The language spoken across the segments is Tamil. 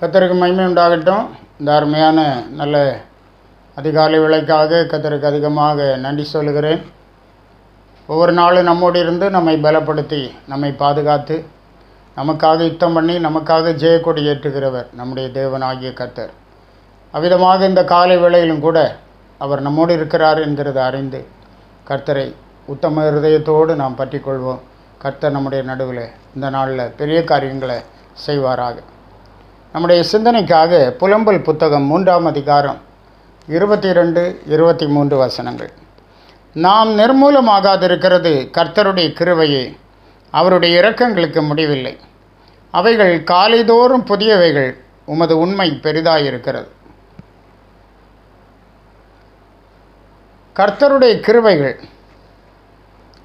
கர்த்தருக்கு மகிமை உண்டாகட்டும். இந்த அருமையான நல்ல அதிகாலை வேளைக்காக கர்த்தருக்கு அதிகமாக நன்றி சொல்கிறேன். ஒவ்வொரு நாளும் நம்மோடு இருந்து நம்மை பலப்படுத்தி நம்மை பாதுகாத்து நமக்காக யுத்தம் பண்ணி நமக்காக ஜெயக்கொடி ஏற்றுகிறவர் நம்முடைய தேவனாகிய கர்த்தர். அவ்விதமாக இந்த காலை வேளையிலும் கூட அவர் நம்மோடு இருக்கிறார் என்கிறத அறிந்து கர்த்தரை உத்தம இருதயத்தோடு நாம் பற்றிக்கொள்வோம். கர்த்தர் நம்முடைய நடுவில் இந்த நாளில் பெரிய காரியங்களை செய்வாராக. நம்முடைய சிந்தனைக்காக புலம்பல் புத்தகம் 3ஆம் அதிகாரம் 22, 23 வசனங்கள். நாம் நிர்மூலமாகாதிருக்கிறது கர்த்தருடைய கிருபையே, அவருடைய இரக்கங்களுக்கு முடிவில்லை. அவைகள் காலைதோறும் புதியவைகள், உமது உண்மை பெரிதாயிருக்கிறது. கர்த்தருடைய கிருபைகள்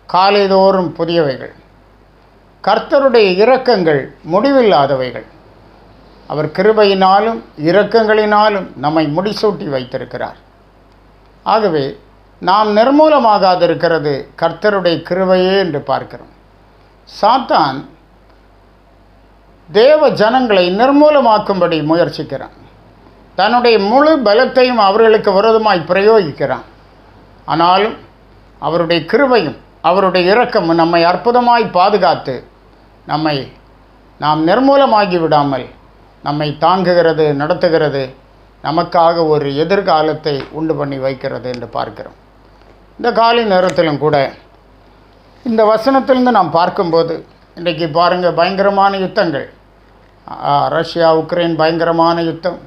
காலைதோறும் புதியவைகள், கர்த்தருடைய இரக்கங்கள் முடிவில்லாதவைகள். அவர் கிருபையினாலும் இரக்கங்களினாலும் நம்மை முடிசூட்டி வைத்திருக்கிறார். ஆகவே நாம் நிர்மூலமாகாதிருக்கிறது கர்த்தருடைய கிருபையே என்று பார்க்கிறோம். சாத்தான் தேவ ஜனங்களை நிர்மூலமாக்கும்படி முயற்சிக்கிறான். தன்னுடைய முழு பலத்தையும் அவர்களுக்கு விரோதமாய் பிரயோகிக்கிறான். ஆனாலும் அவருடைய கிருபையும் அவருடைய இரக்கமும் நம்மை அற்புதமாய் பாதுகாத்து நாம் நிர்மூலமாகி விடாமல் நம்மை தாங்குகிறது, நடத்துகிறது, நமக்காக ஒரு எதிர்காலத்தை உண்டு பண்ணி வைக்கிறது என்று பார்க்கிறோம். இந்த காலை நேரத்திலும் கூட இந்த வசனத்திலிருந்து நாம் பார்க்கும்போது இன்றைக்கி பாருங்கள், பயங்கரமான யுத்தங்கள், ரஷ்யா உக்ரைன் பயங்கரமான யுத்தம்,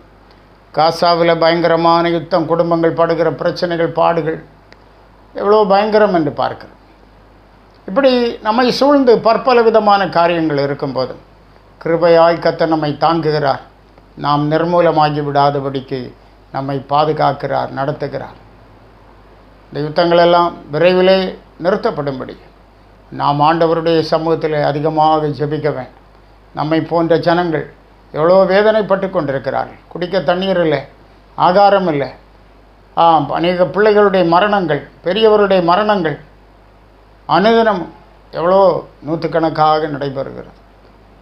காசாவில் பயங்கரமான யுத்தம், குடும்பங்கள் படுகிற பிரச்சனைகள், பாடுகள் எவ்வளோ பயங்கரம் என்று பார்க்கிறோம். இப்படி நம்மை சூழ்ந்து பற்பல விதமான காரியங்கள் இருக்கும்போது கிருபையாய் கர்த்தர் நம்மை தாங்குகிறார். நாம் நிர்மூலமாகி விடாதபடிக்கு நம்மை பாதுகாக்கிறார், நடத்துகிறார். இந்த யுத்தங்களெல்லாம் விரைவிலே நிறுத்தப்படும்படி நாம் ஆண்டவருடைய சமூகத்தில் அதிகமாக ஜெபிக்க வேண்டும். நம்மை போன்ற ஜனங்கள் எவ்வளோ வேதனைப்பட்டு கொண்டிருக்கிறார்கள். குடிக்க தண்ணீர் இல்லை, ஆகாரம் இல்லை, அநேக பிள்ளைகளுடைய மரணங்கள், பெரியவருடைய மரணங்கள் அனுதினம் எவ்வளோ நூற்றுக்கணக்காக நடைபெறுகிறது.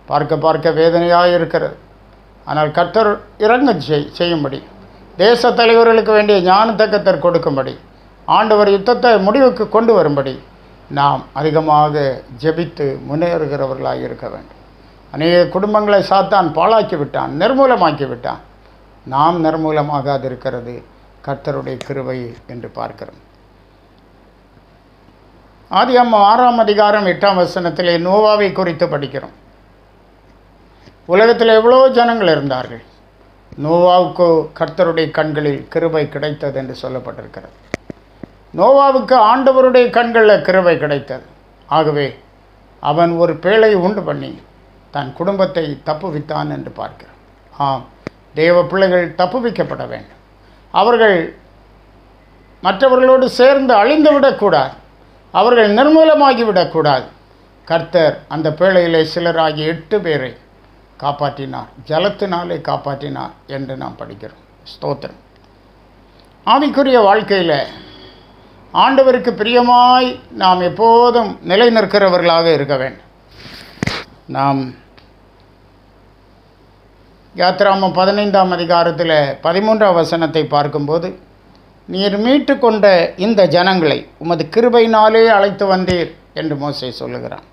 பார்க்க வேதனையாக இருக்கிறது. ஆனால் கர்த்தர் இறங்க செய்யும்படி, தேச தலைவர்களுக்கு வேண்டிய ஞானத்தை கர்த்தர் கொடுக்கும்படி, ஆண்டவர் யுத்தத்தை முடிவுக்கு கொண்டு வரும்படி நாம் அதிகமாக ஜெபித்து முன்னேறுகிறவர்களாக இருக்க வேண்டும். அநேக குடும்பங்களை சாத்தான் பாழாக்கி விட்டான், நிர்மூலமாக்கி விட்டான். நாம் நிர்மூலமாகாதிருக்கிறது கர்த்தருடைய கிருபை என்று பார்க்கிறோம். ஆதியாகமம் 6ஆம் அதிகாரம் 8ஆம் வசனத்திலே நோவாவை குறித்து படிக்கிறோம். உலகத்தில் எவ்வளோ ஜனங்கள் இருந்தார்கள். நோவாவுக்கு கர்த்தருடைய கண்களில் கிருபை கிடைத்தது என்று சொல்லப்பட்டிருக்கிறது. நோவாவுக்கு ஆண்டவருடைய கண்களில் கிருபை கிடைத்தது. ஆகவே அவன் ஒரு பேழையை உண்டு பண்ணி தன் குடும்பத்தை தப்புவித்தான் என்று பார்க்கிறான். தேவ பிள்ளைகள் தப்புவிக்கப்பட வேண்டும். அவர்கள் மற்றவர்களோடு சேர்ந்து அழிந்துவிடக்கூடாது, அவர்கள் நிர்மூலமாகிவிடக்கூடாது. கர்த்தர் அந்த பேழையிலே சிலராகி 8 பேரை காப்பாற்றினார், ஜலத்தினாலே காப்பாற்றினார் என்று நாம் படிக்கிறோம். ஸ்தோத்திரம். ஆவிக்குரிய வாழ்க்கையில் ஆண்டவருக்கு பிரியமாய் நாம் எப்போதும் நிலை நிற்கிறவர்களாக இருக்க வேண்டும். நாம் யாத்திராகமம் 15ஆம் அதிகாரத்தில் 13ஆம் வசனத்தை பார்க்கும்போது, நீர் மீட்டு கொண்ட இந்த ஜனங்களை உமது கிருபையினாலே அழைத்து வந்தீர் என்று மோசே சொல்லுகிறான்.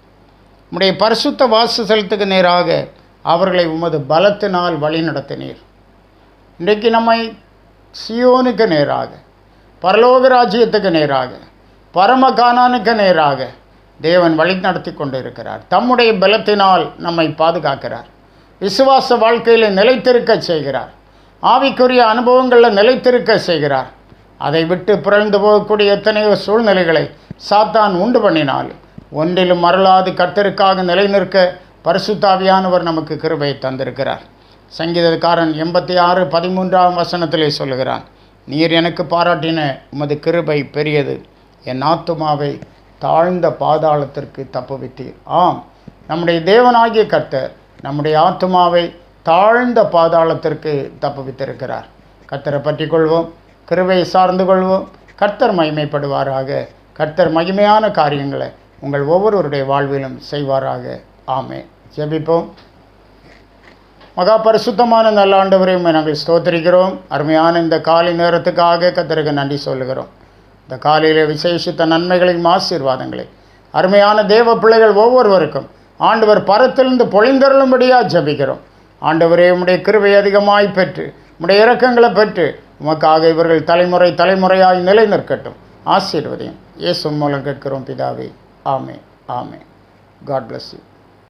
உம்முடைய பரிசுத்த வாசஸ்தலத்துக்கு நேராக அவர்களை உமது பலத்தினால் வழி நடத்தினீர். இன்றைக்கு நம்மை சியோனுக்கு நேராக, பரலோக ராஜ்யத்துக்கு நேராக, பரம கானானுக்கு நேராக தேவன் வழி நடத்தி கொண்டு இருக்கிறார். தம்முடைய பலத்தினால் நம்மை பாதுகாக்கிறார். விசுவாச வாழ்க்கையில் நிலைத்திருக்க செய்கிறார். ஆவிக்குரிய அனுபவங்களில் நிலைத்திருக்க செய்கிறார். அதை விட்டு புரழ்ந்து போகக்கூடிய எத்தனையோ சூழ்நிலைகளை சாத்தான் உண்டு பண்ணினால் ஒன்றிலும் மறலாது கர்த்தருக்காக நிலை நிற்க பரிசுத்தாவியானவர் நமக்கு கிருபையை தந்திருக்கிறார். சங்கீதக்காரன் 86:13ஆம் வசனத்திலே சொல்லுகிறான், நீர் எனக்கு பாராட்டின உமது கிருபை பெரியது, என் ஆத்துமாவை தாழ்ந்த பாதாளத்திற்கு தப்புவித்தீர். நம்முடைய தேவனாகிய கர்த்தர் நம்முடைய ஆத்துமாவை தாழ்ந்த பாதாளத்திற்கு தப்புவித்திருக்கிறார். கர்த்தரை பற்றி கொள்வோம், கிருபையை சார்ந்து கொள்வோம். கர்த்தர் மகிமைப்படுவாராக. கர்த்தர் மகிமையான காரியங்களை உங்கள் ஒவ்வொருவருடைய வாழ்விலும் செய்வாராக. ஆமென். ஜெபிப்போம். மகா பரிசுத்தமான நல்ல ஆண்டவரையும் நாங்கள் ஸ்தோத்திரிக்கிறோம். அருமையான இந்த காலை நேரத்துக்காக கர்த்தருக்கு நன்றி சொல்லுகிறோம். இந்த காலையில் விசேஷித்த நன்மைகளையும் ஆசீர்வாதங்களை அருமையான தேவ பிள்ளைகள் ஒவ்வொருவருக்கும் ஆண்டவர் பரத்திலிருந்து பொழிந்தருளும்படியாக ஜெபிக்கிறோம். ஆண்டவரே, உம்முடைய கிருபை அதிகமாய் பெற்று உம்முடைய இரக்கங்களை பெற்று உமக்காக இவர்கள் தலைமுறை தலைமுறையாய் நிலை நிற்கட்டும். ஆசீர்வதியும். இயேசு மூலம் கேட்கிறோம் பிதாவே. ஆமென். ஆமென். God bless you.